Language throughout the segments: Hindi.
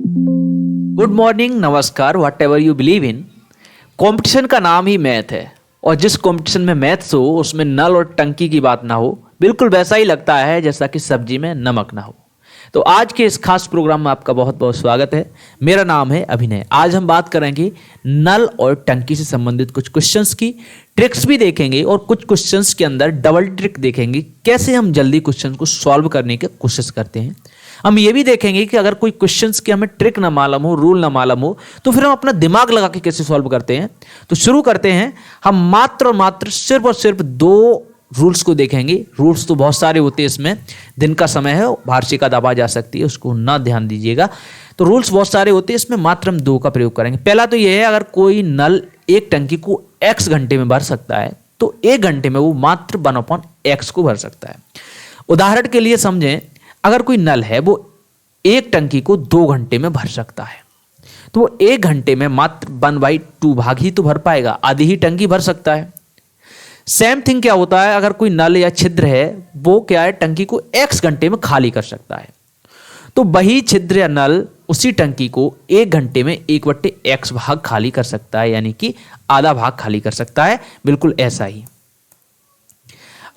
गुड मॉर्निंग, नमस्कार, what ever you believe in. Competition का नाम ही मैथ है और जिस कंपटीशन में मैथ्स हो उसमें नल और टंकी की बात ना हो, बिल्कुल वैसा ही लगता है जैसा कि सब्जी में नमक ना हो। तो आज के इस खास प्रोग्राम में आपका बहुत बहुत स्वागत है। मेरा नाम है अभिनय। आज हम बात करेंगे नल और टंकी से संबंधित कुछ क्वेश्चंस की, ट्रिक्स भी देखेंगे और कुछ क्वेश्चंस के अंदर डबल ट्रिक देखेंगे, कैसे हम जल्दी क्वेश्चन को सॉल्व करने की कोशिश करते हैं। हम ये भी देखेंगे कि अगर कोई क्वेश्चंस की हमें ट्रिक ना मालूम हो, रूल ना मालूम हो, तो फिर हम अपना दिमाग लगा के कैसे सॉल्व करते हैं। तो शुरू करते हैं। हम मात्र और मात्र सिर्फ और सिर्फ दो रूल्स को देखेंगे। रूल्स तो बहुत सारे होते हैं, इसमें दिन का समय है, वार्षिका दबा जा सकती है, उसको ना ध्यान दीजिएगा। तो रूल्स बहुत सारे होते हैं, इसमें मात्र हम दो का प्रयोग करेंगे। पहला तो यह है, अगर कोई नल एक टंकी को x घंटे में भर सकता है तो 1 घंटे में वो मात्र 1/x को भर सकता है। उदाहरण के लिए समझें, अगर कोई नल है वो एक टंकी को 2 घंटे में भर सकता है तो वो 1 घंटे में मात्र 1/2 भाग ही तो भर पाएगा, आधी ही टंकी भर सकता है। सेम थिंग क्या होता है, अगर कोई नल या छिद्र है वो क्या है, टंकी को x घंटे में खाली कर सकता है, तो वही छिद्र या नल उसी टंकी को 1 घंटे में 1/x भाग खाली कर सकता है, यानी कि आधा भाग खाली कर सकता है। बिल्कुल ऐसा ही।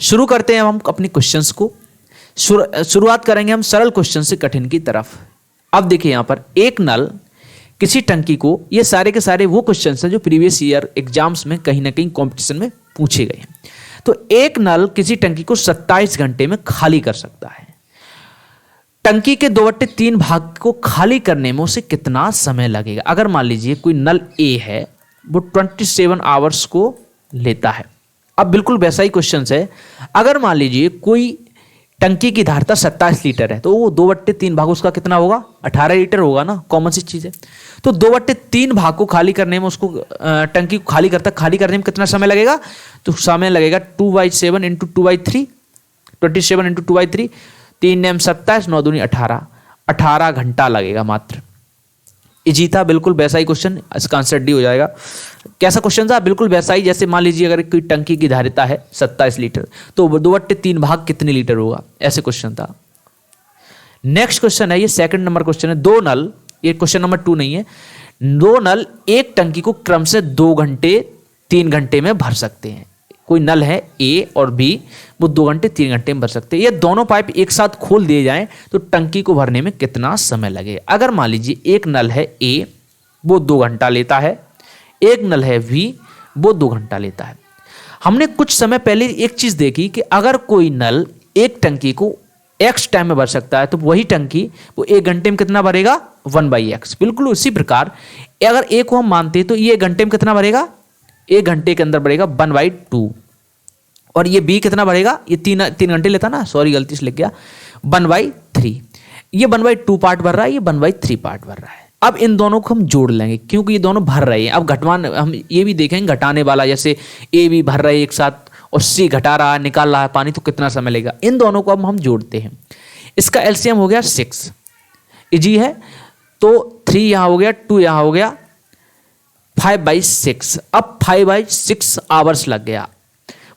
शुरू करते हैं हम अपने क्वेश्चंस को। शुरुआत करेंगे हम सरल क्वेश्चन से कठिन की तरफ। अब देखिए यहां पर एक नल किसी टंकी को, ये सारे के सारे वो क्वेश्चन हैं जो प्रीवियस ईयर एग्जाम्स में कहीं ना कहीं कंपटीशन में पूछे गए हैं। तो एक नल किसी टंकी को 27 घंटे में खाली कर सकता है। टंकी के 2/3 भाग को खाली करने में उसे कितना समय लगेगा। अगर मान लीजिए कोई नल ए है, वो 27 आवर्स को लेता है। अब बिल्कुल वैसा ही क्वेश्चन है, अगर मान लीजिए कोई टंकी की धारता 27 लीटर है तो वो 2/3 भाग उसका कितना होगा, 18 लीटर होगा ना, कॉमन सी चीज है। तो 2/3 भाग को खाली करने में, उसको टंकी को खाली करने में कितना समय लगेगा, तो समय लगेगा 2/7 इंटू 2/3, 27 इंटू 2/3, 3 नेम 27, 9 दूनी 18, 18 घंटा लगेगा मात्र। इजी था, बिल्कुल वैसा ही क्वेश्चन, इसका आंसर डी हो जाएगा। कैसा क्वेश्चन था, बिल्कुल वैसा ही जैसे मान लीजिए अगर कोई टंकी की धारिता है 27 लीटर तो 2/3 भाग कितने लीटर होगा, ऐसे क्वेश्चन था। नेक्स्ट क्वेश्चन है, ये सेकंड नंबर क्वेश्चन है। दो नल, ये क्वेश्चन नंबर 2 नहीं है, दो नल एक टंकी को क्रम से 2 घंटे 3 घंटे में भर सकते हैं। कोई नल है ए और बी, वो 2 घंटे 3 घंटे में भर सकते हैं। ये दोनों पाइप एक साथ खोल दिए जाएं तो टंकी को भरने में कितना समय लगेगा। अगर मान लीजिए एक नल है ए, वो 2 घंटा लेता है, एक नल है बी, वो 2 घंटा लेता है। हमने कुछ समय पहले एक चीज देखी कि अगर कोई नल एक टंकी को x टाइम में भर सकता है तो वही टंकी वो 1 घंटे में कितना भरेगा, 1/x। बिल्कुल उसी प्रकार अगर ए को हम मानते हैं तो ये 1 घंटे में कितना भरेगा, 1 घंटे के अंदर बढ़ेगा 1/2। और ये बी कितना बढ़ेगा, ये 3 घंटे लेता ना, सॉरी गलती से लिख गया, 1/3। ये 1/2 पार्ट भर रहा है, ये 1/3 पार्ट भर रहा है। अब इन दोनों को हम जोड़ लेंगे क्योंकि ये दोनों भर रहे हैं। अब घटवान हम ये भी देखेंगे घटाने वाला, जैसे ए भी भर रहे हैं एक साथ और सी घटा रहा है, निकाल रहा है पानी, तो कितना समय लगेगा। इन दोनों को अब हम जोड़ते हैं। इसका एलसीएम हो गया 6, इजी है। तो 3 यहां हो गया, 2 यहां हो गया, 5/6। अब 5/6 आवर्स लग गया।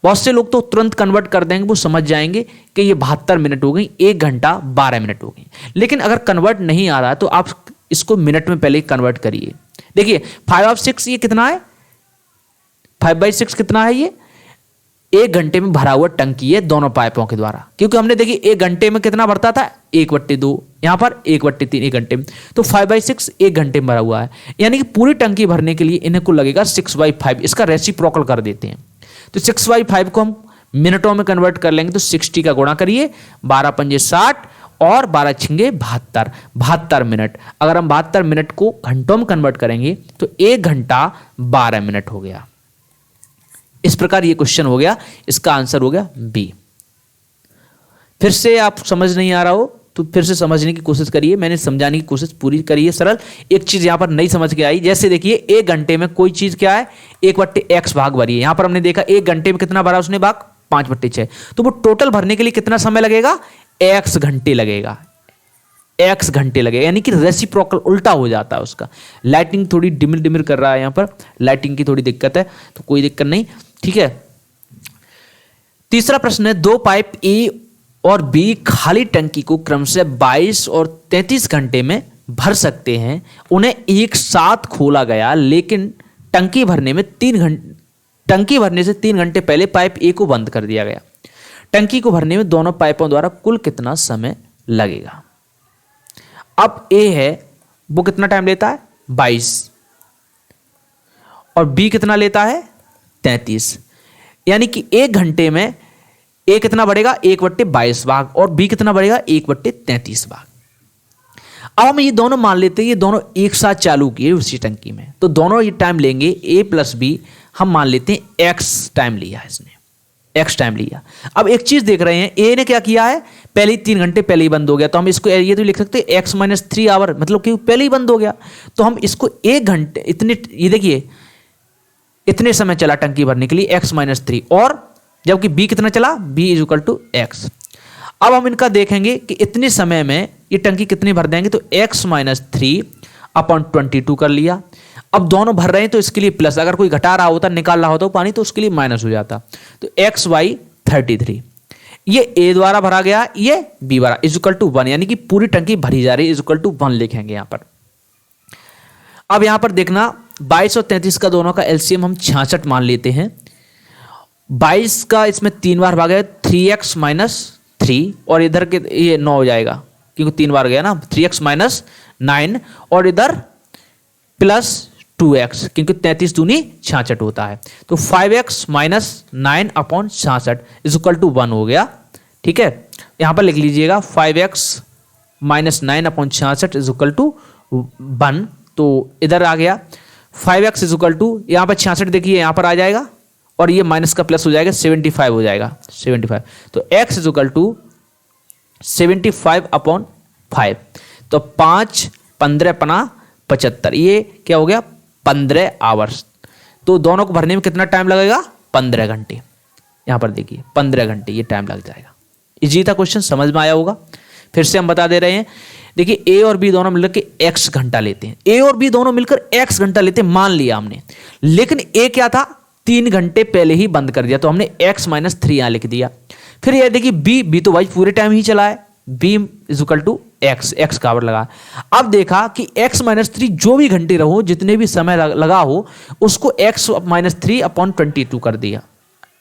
बहुत से लोग तो तुरंत कन्वर्ट कर देंगे, वो समझ जाएंगे कि ये 72 मिनट हो गई, 1 घंटा 12 मिनट हो गई। लेकिन अगर कन्वर्ट नहीं आ रहा है तो आप इसको मिनट में पहले कन्वर्ट करिए। देखिए 5/6 ये कितना है, 5/6 कितना है, ये 1 घंटे में भरा हुआ टंकी है दोनों पाइपों के द्वारा। क्योंकि हमने देखिए 1 घंटे में कितना भरता था, 1/2, यहां पर 1/3 1 घंटे में, तो 5/6 1 घंटे में भरा हुआ है। यानी कि पूरी टंकी भरने के लिए इन्हें को लगेगा 6/5। इसका रेसिप्रोकल कर देते हैं, तो 6/5 को हम मिनटों में कन्वर्ट कर लेंगे तो 60 का गुणा करिए, 12 पंजे 60 और 12 छिंगे 72, 72 मिनट। अगर हम 72 मिनट को घंटों में कन्वर्ट करेंगे तो 1 घंटा 12 मिनट हो गया। इस प्रकार ये क्वेश्चन हो गया, इसका आंसर हो गया बी। फिर से आप समझ नहीं आ रहा हो तो फिर से समझने की कोशिश करिए, मैंने समझाने की कोशिश पूरी करी है सरल। एक चीज यहां पर नहीं समझ के आई, जैसे देखिए 1 घंटे में कोई चीज क्या है, 1/x भाग भरी है। यहां पर हमने देखा 1 घंटे में कितना भरा उसने भाग, 5/6। तो वो टोटल भरने के लिए कितना समय लगेगा, x घंटे लगेगा, x घंटे लगेगा। यानी कि रेसिप्रोकल उल्टा हो जाता है उसका। लाइटिंग थोड़ी डिमिर डिमिर कर रहा है, यहां पर लाइटिंग की थोड़ी दिक्कत है, तो कोई दिक्कत नहीं, ठीक है। तीसरा प्रश्न है, दो पाइप ए और बी खाली टंकी को क्रम से 22 और 33 घंटे में भर सकते हैं उन्हें एक साथ खोला गया, लेकिन टंकी भरने से 3 घंटे पहले पाइप ए को बंद कर दिया गया। टंकी को भरने में दोनों पाइपों द्वारा कुल कितना समय लगेगा। अब ए है वो कितना टाइम लेता है 22 और बी कितना लेता है 33, यानी कि 1 घंटे में ए कितना बढ़ेगा 1/22 भाग और बी कितना बढ़ेगा 1/33 भाग। अब हम ये दोनों मान लेते हैं ये दोनों एक साथ चालू किए उसी टंकी में, तो दोनों ये टाइम लेंगे ए प्लस बी, हम मान लेते हैं एक्स टाइम लिया इसने, एक्स टाइम लिया। अब एक चीज देख रहे हैं ए ने क्या किया है, पहले ही 3 घंटे पहले ही बंद हो गया, तो हम इसको ये तो लिख सकते हैं एक्स माइनस 3 आवर, मतलब कि पहले ही बंद हो गया। तो हम इसको 1 घंटे इतने, ये देखिए इतने समय चला टंकी भरने के लिए एक्स माइनस 3, और जबकि बी कितना चला B is equal to X. अब हम इनका देखेंगे कि इतने समय में ये टंकी कितनी भर देंगे, तो एक्स माइनस 3/22 कर लिया। अब दोनों भर रहे हैं तो इसके लिए प्लस, अगर कोई घटा रहा होता निकाल रहा होता पानी तो उसके लिए माइनस हो जाता, तो एक्स वाई 33 ये ए द्वारा भरा गया, ये बी द्वारा इज इक्वल टू 1, यानी कि पूरी टंकी भरी जा रही है इज इक्वल टू 1 लिखेंगे यहां पर। अब यहां पर देखना 22 और 33 का दोनों का एलसीएम हम 66 मान लेते हैं। 22 का इसमें 3 बार भागा है 3x माइनस 3 और इधर के ये 9 हो जाएगा क्योंकि 3 बार गया ना, 3x माइनस 9 और इधर प्लस 2x क्योंकि 33 दूनी 66 होता है, तो 5x minus 9/66 is equal to 1 हो गया। ठीक है, यहां पर लिख लीजिएगा 5x minus 9/66 is equal to 1, तो इधर आ गया 5x इज इक्वल टू, यहां पर 66 देखिए यहां पर आ जाएगा और ये माइनस का प्लस हो जाएगा 75 हो जाएगा 75, तो x इज इक्वल टू 75/5, तो 5 15 पना 75, ये क्या हो गया 15 आवर्स। तो दोनों को भरने में कितना टाइम लगेगा 15 घंटे, यहां पर देखिए 15 घंटे ये टाइम लग जाएगा। इजी था क्वेश्चन, समझ में आया होगा। फिर से हम बता दे रहे हैं, देखिए ए और बी दोनों मिलकर के x घंटा लेते हैं, ए और बी दोनों मिलकर x घंटा लेते हैं मान लिया हमने, लेकिन ए क्या था 3 घंटे पहले ही बंद कर दिया, तो हमने x माइनस 3 यहां लिख दिया। फिर ये देखिए बी तो भाई पूरे टाइम ही चला है, B is equal to X का आवर लगा। अब देखा कि x माइनस 3 जो भी घंटे रहो जितने भी समय लगा हो उसको x माइनस 3/22 कर दिया।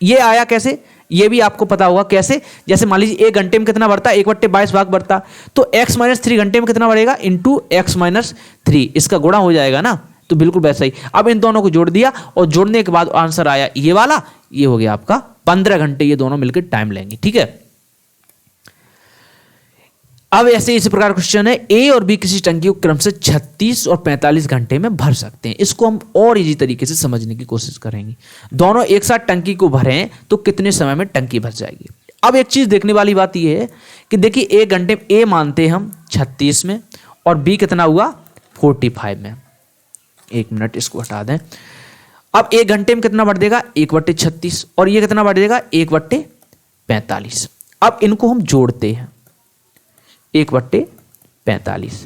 ये आया कैसे, ये भी आपको पता होगा कैसे, जैसे मान लीजिए 1 घंटे में कितना बढ़ता है 1/22 भाग बढ़ता, तो x माइनस 3 घंटे में कितना बढ़ेगा इंटू x माइनस 3, इसका गुणा हो जाएगा ना, तो बिल्कुल वैसा ही। अब इन दोनों को जोड़ दिया और जोड़ने के बाद आंसर आया ये वाला, ये हो गया आपका 15 घंटे ये दोनों मिलकर टाइम लेंगे। ठीक है, अब ऐसे इसी प्रकार क्वेश्चन है, ए और बी किसी टंकी को क्रम से 36 और 45 घंटे में भर सकते हैं। इसको हम और इजी तरीके से समझने की कोशिश करेंगे। दोनों एक साथ टंकी को भरें तो कितने समय में टंकी भर जाएगी। अब एक चीज देखने वाली बात यह है कि देखिए 1 घंटे में ए मानते हैं हम 36 में और बी कितना हुआ 45 में। 1 मिनट इसको हटा दें। अब 1 घंटे में कितना बढ़ देगा 1/36 और ये कितना बढ़ देगा 1/45। अब इनको हम जोड़ते हैं 1/45।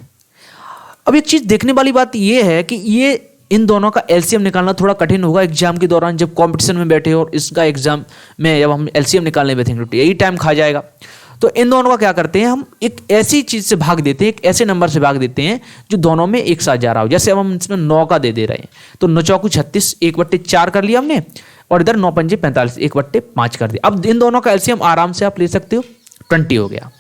अब एक चीज देखने वाली बात यह है कि ये इन दोनों का एलसीएम निकालना थोड़ा कठिन होगा एग्जाम के दौरान, जब कंपटीशन में बैठे और इसका एग्जाम में जब हम एलसीएम निकालने बैठेंगे तो यही टाइम खा जाएगा। तो इन दोनों का क्या करते हैं, हम एक ऐसी चीज से भाग देते हैं, एक ऐसे नंबर से भाग देते हैं जो दोनों में एक साथ जा रहा हो। जैसे अब हम इसमें 9 का दे रहे हैं तो 9 चौकू 36 1/4 कर लिया हमने और इधर 9 पंजे 45 1/5 कर दिया। अब इन दोनों का एलसीएम आराम से आप ले सकते हो 20 हो गया।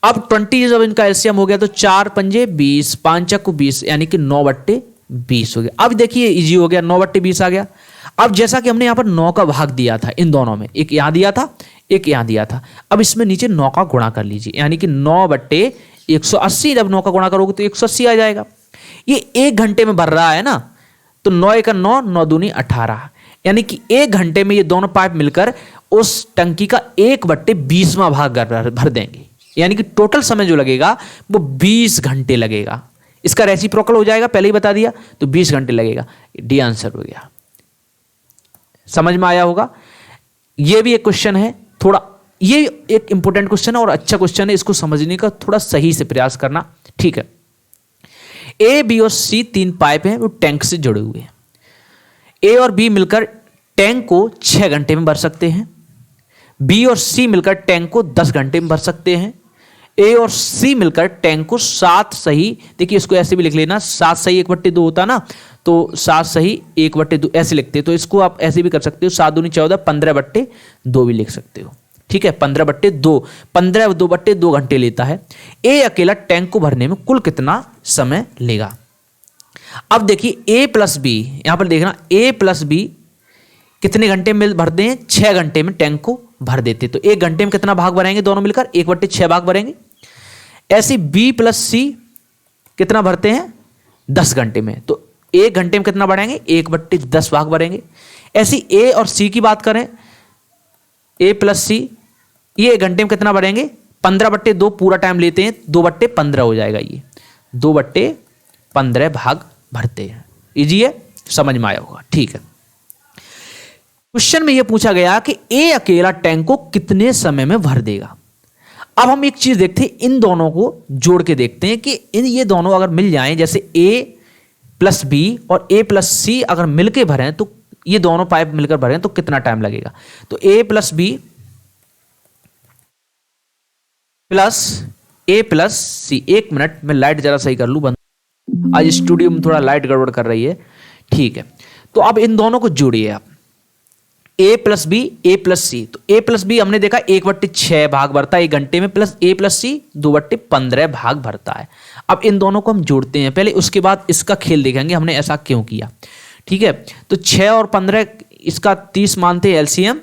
अब 20 जब इनका एलसीएम हो गया तो 4 पंजे 20 5 चक्कू 20 यानी कि 9/20 हो गया। अब देखिए इजी हो गया 9/20 आ गया। अब जैसा कि हमने यहां पर 9 का भाग दिया था इन दोनों में, एक यहां दिया था एक यहां दिया था, अब इसमें नीचे 9 का गुणा कर लीजिए यानी कि 9/180। जब 9 का गुणा करोगे तो 180 आ जाएगा। ये 1 घंटे में भर रहा है ना, तो 9 1 9 9 दूनी 18 यानी कि 1 घंटे में ये दोनों पाइप मिलकर उस टंकी का 1/20वां भाग भर देंगे, यानी कि टोटल समय जो लगेगा वो 20 घंटे लगेगा। इसका रेसिप्रोकल हो जाएगा, पहले ही बता दिया, तो 20 घंटे लगेगा। डी आंसर हो गया। समझ में आया होगा। ये भी एक क्वेश्चन है, थोड़ा ये एक इंपॉर्टेंट क्वेश्चन है और अच्छा क्वेश्चन है, इसको समझने का थोड़ा सही से प्रयास करना। ठीक है, ए बी और सी 3 पाइप हैं, वो टैंक से जुड़े हुए हैं। ए और बी मिलकर टैंक को 6 घंटे में भर सकते हैं। बी और सी मिलकर टैंक को 10 घंटे में भर सकते हैं। ए और सी मिलकर टैंक को 7 सही, देखिए इसको ऐसे भी लिख लेना, 7 सही 1/2 होता ना, तो 7 सही 1/2 ऐसे लिखते हैं। तो इसको आप ऐसे भी कर सकते हो, 7 दूनी 14, 15/2 भी लिख सकते हो। ठीक है, 15/2, 15/2 घंटे लेता है। ए अकेला टैंक को भरने में कुल कितना समय लेगा। अब देखिए ए प्लस बी, यहां पर देखना ए प्लस बी कितने घंटे में भरते हैं, 6 घंटे में टैंक को भर देते। तो 1 घंटे में कितना भाग भरेंगे दोनों मिलकर, 1/6 भाग भरेंगे। ऐसे बी प्लस सी कितना भरते हैं, 10 घंटे में, तो 1 घंटे में कितना बढ़ाएंगे, 1/10 भाग भरेंगे। ऐसी ए और सी की बात करें, ए प्लस सी, ये 1 घंटे में कितना बढ़ेंगे, 15/2 पूरा टाइम लेते हैं, 2/15 हो जाएगा, ये 2/15 भाग भरते हैं। इजी है, समझ में आया होगा। ठीक है, क्वेश्चन में यह पूछा गया कि ए अकेला टैंक को कितने समय में भर देगा। अब हम एक चीज देखते हैं, इन दोनों को जोड़ के देखते हैं कि ये दोनों अगर मिल जाएं, जैसे ए प्लस बी और ए प्लस सी अगर मिलके भरें, तो ये दोनों पाइप मिलकर भरें तो कितना टाइम लगेगा। तो ए प्लस बी प्लस सी, 1 मिनट में लाइट जरा सही कर लूं बंद, आज स्टूडियो में थोड़ा लाइट गड़बड़ कर रही है। ठीक है, तो अब इन दोनों को जोड़िए आप, ए प्लस बी, ए प्लस सी। तो ए प्लस बी हमने देखा 1/6 भाग भरता है 1 घंटे में, प्लस ए प्लस सी 2/15 भाग भरता है। अब इन दोनों को हम जोड़ते हैं पहले, उसके बाद इसका खेल देखेंगे हमने ऐसा क्यों किया। ठीक है, तो 6 और 15 इसका 30 मानते हैं एलसीएम,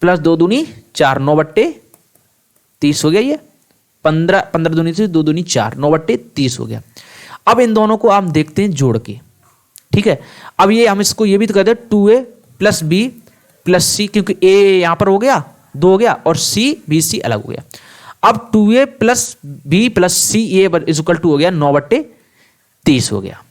प्लस 2 दूनी 4, 9/30 हो गया। ये 15 दूनी से 2 दूनी 4, 9/30 हो गया। अब इन दोनों को आप देखते हैं जोड़ के। ठीक है, अब ये हम इसको ये भी तो कहते हैं 2a प्लस बी प्लस सी, क्योंकि ए यहां पर हो गया 2 हो गया और सी बी सी अलग हो गया। अब 2a plus B plus C A is equal to हो गया 9/30 हो गया।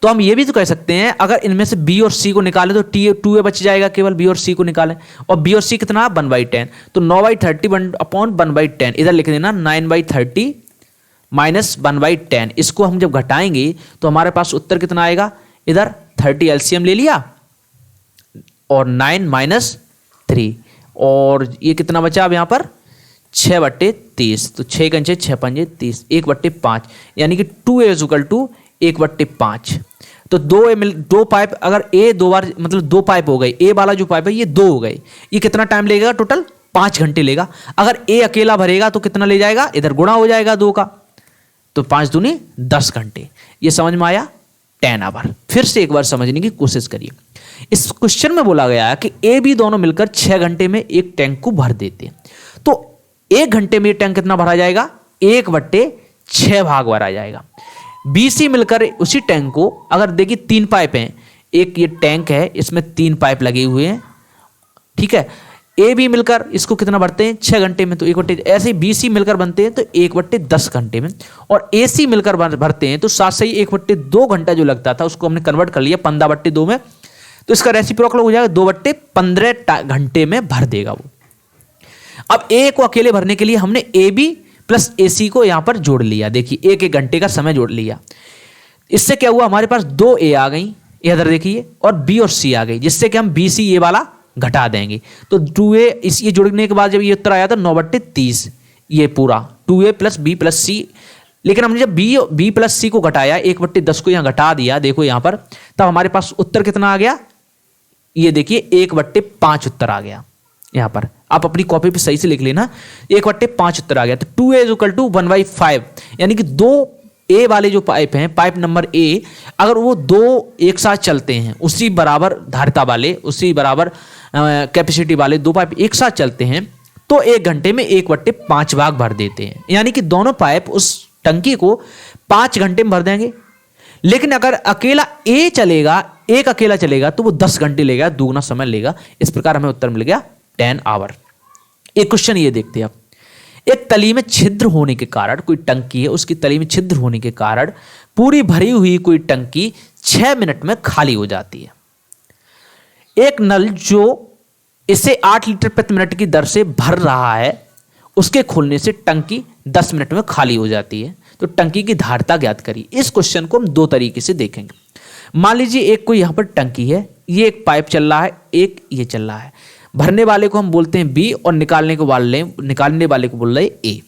तो हम ये भी तो कह सकते हैं, अगर इनमें से बी और सी को निकालें तो 2a बच जाएगा, केवल बी और सी को निकालें, और बी और सी कितना 1/10, तो 9/30 अपॉन 1/10, इधर लिख देना 9/30 माइनस 1/10। इसको हम जब घटाएंगे तो हमारे पास उत्तर कितना आएगा, इधर 30 एलसीएम ले लिया और 9 माइनस 3, और ये कितना बचा अब यहाँ पर 6/30, तो 6 कंचे 6 पंजे 30, 1/5, यानी कि 2a इज इक्वल टू 1/5। तो दो पाइप, अगर ए 2 बार मतलब 2 पाइप हो गए, ए वाला जो पाइप है ये 2 हो गए, ये कितना टाइम लेगा, टोटल 5 घंटे लेगा। अगर ए अकेला भरेगा तो कितना ले जाएगा, इधर गुणा हो जाएगा 2 का, तो 5 दूनी 10 घंटे। ये समझ में आया, 10 आवर। फिर से एक बार समझने की कोशिश करिए। इस क्वेश्चन में बोला गया है कि ए बी दोनों मिलकर 6 घंटे में एक टैंक को भर देते हैं। तो 1 घंटे में टैंक कितना भरा जाएगा, 1/6 भाग भरा जाएगा। बी सी मिलकर उसी टैंक को, अगर देखिए 3 पाइप हैं, एक ये टैंक है, इसमें 3 पाइप लगे हुए हैं। ठीक है, ए बी मिलकर इसको कितना भरते हैं 6 घंटे में, तो 1/, ऐसे बी सी मिलकर बनते हैं तो 1/10 घंटे में, और ए सी मिलकर भरते हैं तो 7 से ही 1/2 घंटा जो लगता था उसको हमने कन्वर्ट कर लिया 15/2 में, तो इसका रेसिप्रोकल हो जाएगा 2/15 घंटे में भर देगा वो। अब ए को अकेले भरने के लिए हमने ए बी प्लस ए सी को यहां पर जोड़ लिया, देखिए 1 घंटे का समय जोड़ लिया। इससे क्या हुआ, हमारे पास 2 ए आ गई, इधर देखिए, और बी और सी आ गई, जिससे कि हम बी सी ए वाला घटा देंगे। तो 2a इस ये जोड़ने के बाद जब ये उत्तर आया था 9/30, ये पूरा 2a प्लस बी प्लस सी, लेकिन हमने जब बी प्लस सी को घटाया 1/10 को यहाँ घटा दिया, देखो यहाँ पर, तब हमारे पास उत्तर कितना आ गया, ये देखिए 1/5 उत्तर आ गया। यहाँ पर आप अपनी कॉपी पे सही से लिख लेना, 1/5 उत्तर आ गया। तो 2a इज इक्वल टू 1/5, यानी कि 2 ए वाले जो पाइप हैं, पाइप नंबर ए, अगर वो 2 एक साथ चलते हैं, उसी बराबर धारिता वाले, उसी बराबर कैपेसिटी वाले 2 पाइप एक साथ चलते हैं, तो 1 घंटे में 1/5 भाग भर देते हैं, यानी कि दोनों पाइप उस टंकी को 5 घंटे में भर देंगे। लेकिन अगर अकेला ए चलेगा, एक अकेला चलेगा, तो वो 10 घंटे लेगा, दुगना समय लेगा। इस प्रकार हमें उत्तर मिल गया 10 आवर। एक क्वेश्चन ये देखते हैं आप, एक तली में छिद्र होने के कारण, कोई टंकी है उसकी तली में छिद्र होने के कारण पूरी भरी हुई कोई टंकी 6 मिनट में खाली हो जाती है। एक नल जो इसे 8 लीटर प्रति मिनट की दर से भर रहा है, उसके खोलने से टंकी 10 मिनट में खाली हो जाती है। तो टंकी की धारिता ज्ञात करिए। इस क्वेश्चन को हम 2 तरीके से देखेंगे। मान लीजिए एक कोई यहां पर टंकी है, ये एक पाइप चल रहा है, एक ये चल रहा है। भरने वाले को हम बोलते हैं बी और निकालने वाले को बोल रहे ए।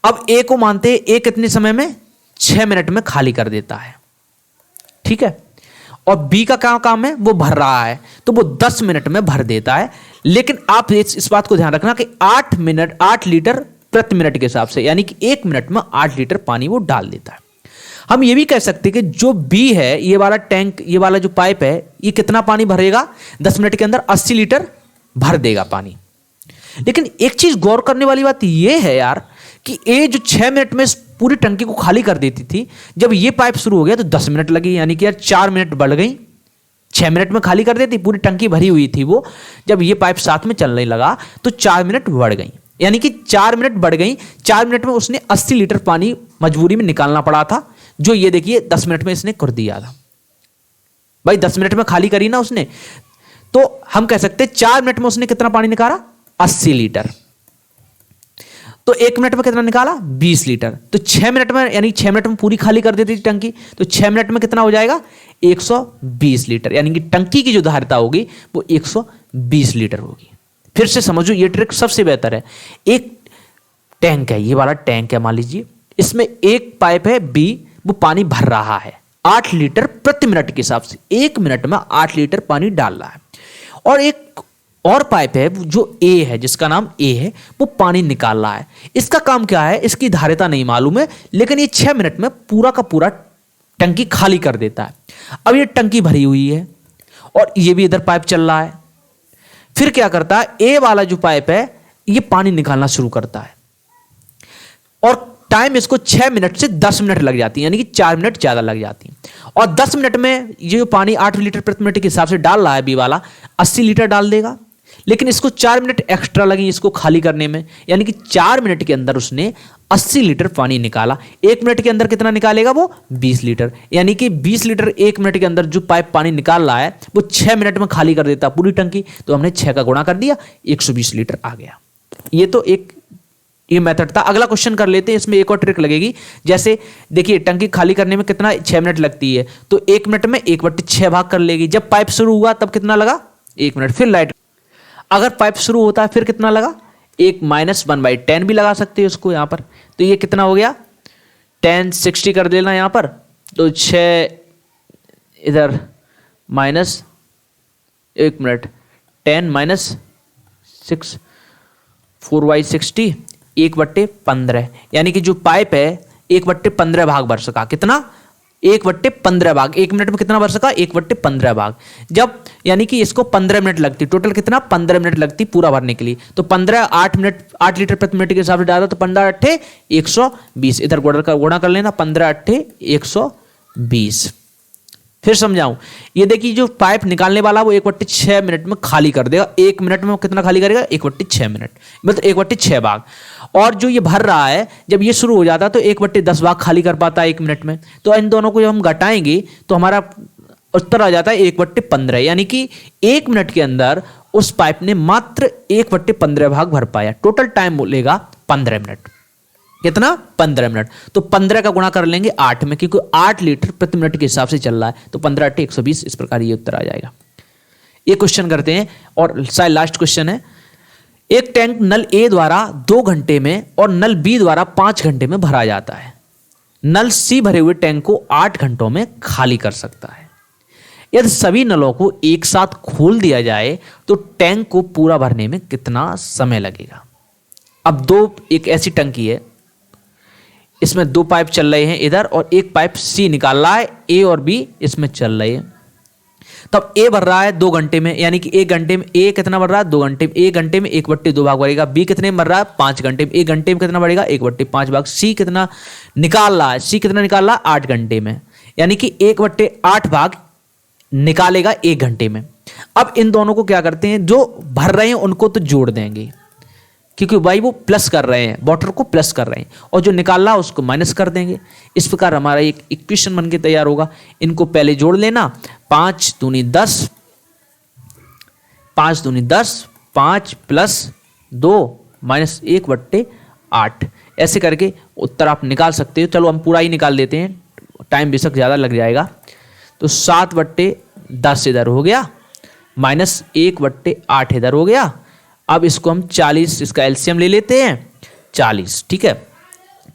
अब ए को मानते हैं ए कितने समय में, 6 मिनट में खाली कर देता है, ठीक है। और बी का क्या काम है, वो भर रहा है, तो वो 10 मिनट में भर देता है। लेकिन आप इस बात को ध्यान रखना कि 8 लीटर प्रति मिनट के हिसाब से, यानी कि 1 मिनट में 8 लीटर पानी वो डाल देता है। हम ये भी कह सकते हैं कि जो बी है, ये वाला टैंक, ये वाला जो पाइप है, ये कितना पानी भरेगा, 10 मिनट के अंदर 80 लीटर भर देगा पानी। लेकिन एक चीज गौर करने वाली बात ये है यार कि ए जो 6 मिनट में पूरी टंकी को खाली कर देती थी, जब ये पाइप शुरू हो गया तो 10 मिनट लगी, यानी कि यार 4 मिनट बढ़ गई। 6 मिनट में खाली कर देती, पूरी टंकी भरी हुई थी वो, जब ये पाइप साथ में चलने लगा तो 4 मिनट बढ़ गई, यानी कि 4 मिनट बढ़ गई। 4 मिनट में उसने 80 लीटर पानी मजबूरी में निकालना पड़ा था, जो ये देखिए 10 मिनट में इसने कर दिया था। भाई 10 मिनट में खाली करी ना उसने, तो हम कह सकते हैं 4 मिनट में उसने कितना पानी निकाला, 80 लीटर। तो 1 मिनट में कितना निकाला, 20 लीटर। तो 6 मिनट में, यानी 6 मिनट में पूरी खाली कर देती थी टंकी, तो 6 मिनट में कितना हो जाएगा, 120 लीटर, यानी कि टंकी की जो धारिता होगी वो 120 लीटर होगी। फिर से समझो, ये ट्रिक सबसे बेहतर है। एक टैंक है, ये वाला टैंक है, मान लीजिए इसमें एक पाइप है बी, वो पानी भर रहा है 8 लीटर प्रति मिनट के हिसाब से, 1 मिनट में 8 लीटर पानी डाल रहा है। और एक और पाइप है जो ए है, जिसका नाम ए है, वो पानी निकाल रहा है। इसका काम क्या है, इसकी धारिता नहीं मालूम है, लेकिन ये 6 मिनट में पूरा का पूरा टंकी खाली कर देता है। अब ये टंकी भरी हुई है और ये भी इधर पाइप चल रहा है। फिर क्या करता है, ए वाला जो पाइप है ये पानी निकालना शुरू करता है, और टाइम इसको 6 मिनट से 10 मिनट लग जाती है, यानी कि 4 मिनट ज्यादा लग जाती है। और 10 मिनट में ये जो पानी 8 लीटर प्रति मिनट के हिसाब से डाल रहा है बी वाला, 80 लीटर डाल देगा। लेकिन इसको 4 मिनट एक्स्ट्रा लगी इसको खाली करने में, यानी कि 4 मिनट के अंदर उसने 80 लीटर पानी निकाला। 1 मिनट के अंदर कितना निकालेगा वो, 20 लीटर, यानी कि 20 लीटर 1 मिनट के अंदर जो पाइप पानी निकाल रहा है वो 6 मिनट में खाली कर देता पूरी टंकी। तो हमने 6 का गुणा कर दिया, 120 लीटर आ गया। ये तो एक ये मेथड था। अगला क्वेश्चन कर लेते हैं, इसमें एक और ट्रिक लगेगी। जैसे देखिए टंकी खाली करने में कितना, 6 मिनट लगती है, तो 1 मिनट में 1/6 भाग कर लेगी। जब पाइप शुरू हुआ तब कितना लगा, 1 मिनट। फिर लाइट, अगर पाइप शुरू होता है फिर कितना लगा, 1 - 1/10 भी लगा सकते हैं उसको यहाँ पर। तो ये कितना हो गया, 10 60 कर देना यहाँ पर, तो 6 इधर माइनस 1 मिनट, 10 - 6 4/60, 1/15, यानी कि जो पाइप है 1/15 भाग भर सका। कितना, 1/15 भाग। 1 मिनट में कितना भर सका, 1/15 भाग। जब यानी कि इसको 15 मिनट लगती, टोटल कितना, 15 मिनट लगती पूरा भरने के लिए। तो 15 8 मिनट 8 लीटर प्रति मिनट के हिसाब से डाला, तो 15 × 8 120, इधर गुणा कर लेना, 15 × 8 120। फिर समझाऊं, ये देखिए जो पाइप निकालने वाला वो 1/6 मिनट में खाली कर देगा। 1 मिनट में वो कितना खाली करेगा, 1/6 मिनट, मतलब 1/6 भाग। और जो ये भर रहा है, जब ये शुरू हो जाता है तो 1/10 भाग खाली कर पाता है 1 मिनट में। तो इन दोनों को जब हम घटाएंगे तो हमारा उत्तर आ जाता है 1/15, यानी कि 1 मिनट के अंदर उस पाइप ने मात्र 1/15 भाग भर पाया। टोटल टाइम बोलेगा 15 मिनट। कितना, 15 मिनट। तो 15 का गुणा कर लेंगे 8 में, क्योंकि 8 लीटर प्रति मिनट के हिसाब से चल रहा है, तो 15 × 8 120, इस प्रकार ये उत्तर आ जाएगा। ये क्वेश्चन करते हैं और शायद लास्ट क्वेश्चन है। एक टैंक नल ए द्वारा 2 घंटे में और नल बी द्वारा 5 घंटे में भरा जाता है। नल सी भरे हुए टैंक को 8 घंटों में खाली कर सकता है। यदि सभी नलों को एक साथ खोल दिया जाए तो टैंक को पूरा भरने में कितना समय लगेगा। अब एक ऐसी टंकी है, इसमें 2 पाइप चल रहे हैं इधर, और एक पाइप सी निकाल रहा है, ए और बी इसमें चल रहे हैं। तब ए भर रहा है 2 घंटे में, यानी कि 1 घंटे में ए कितना भर रहा है, 2 घंटे में। 1 घंटे में 1/2 भाग बढ़ेगा। बी कितने में भर रहा है, 5 घंटे में। 1 घंटे में कितना बढ़ेगा, 1/5 भाग। सी कितना निकाल रहा है, सी कितना निकाल रहा है, 8 घंटे में, यानी कि 1/8 भाग निकालेगा 1 घंटे में। अब इन दोनों को क्या करते हैं, जो भर रहे हैं उनको तो जोड़ देंगे, क्योंकि भाई वो प्लस कर रहे हैं, वाटर को प्लस कर रहे हैं, और जो निकाल रहा है उसको माइनस कर देंगे। इस प्रकार हमारा एक इक्वेशन बन के तैयार होगा। इनको पहले जोड़ लेना, 5 दूनी 10, 5 दूनी 10, 5 + 2 - 1/8, ऐसे करके उत्तर आप निकाल सकते हो। चलो हम पूरा ही निकाल देते हैं, टाइम बेशक ज़्यादा लग जाएगा। तो 7/10 इधर हो गया, -1/8 इधर हो गया। अब इसको हम 40, इसका एलसीएम ले लेते हैं 40, ठीक है।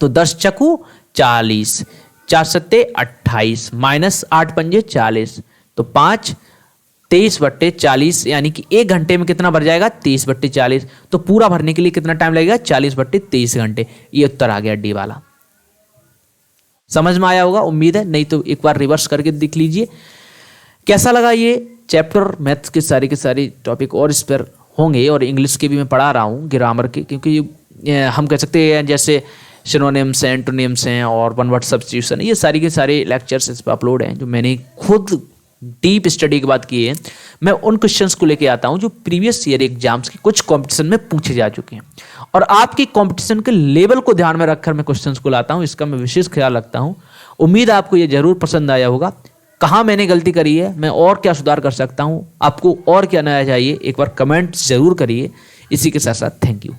तो 10 चकू 40, 4 सत्ते 28, -8 पंजे 40, तो 5 23/40, यानी कि 1 घंटे में कितना भर जाएगा 23/40। तो पूरा भरने के लिए कितना टाइम लगेगा 40/23 घंटे। ये उत्तर आ गया डी वाला। समझ में आया होगा उम्मीद है, नहीं तो एक बार रिवर्स करके देख लीजिए। कैसा लगा ये चैप्टर, मैथ्स के सारे टॉपिक और इस पर होंगे, और इंग्लिश के भी मैं पढ़ा रहा हूँ, ग्रामर के, क्योंकि हम कह सकते हैं जैसे सिनोनिम्स हैं, एंटोनिम्स हैं और वन वर्ड सब्स्टिट्यूशन, ये सारी के सारे लेक्चर्स इस पर अपलोड हैं जो मैंने खुद डीप स्टडी के बाद किए हैं। मैं उन क्वेश्चंस को लेके आता हूं जो प्रीवियस ईयर एग्जाम्स के कुछ कंपटीशन में पूछे जा चुके हैं, और आपकी कंपटीशन के लेवल को ध्यान में रखकर मैं क्वेश्चंस को लाता हूं, इसका मैं विशेष ख्याल रखता हूं। उम्मीद है आपको ये जरूर पसंद आया होगा। कहाँ मैंने गलती करी है, मैं और क्या सुधार कर सकता हूँ, आपको और क्या नया चाहिए, एक बार कमेंट जरूर करिए। इसी के साथ साथ थैंक यू।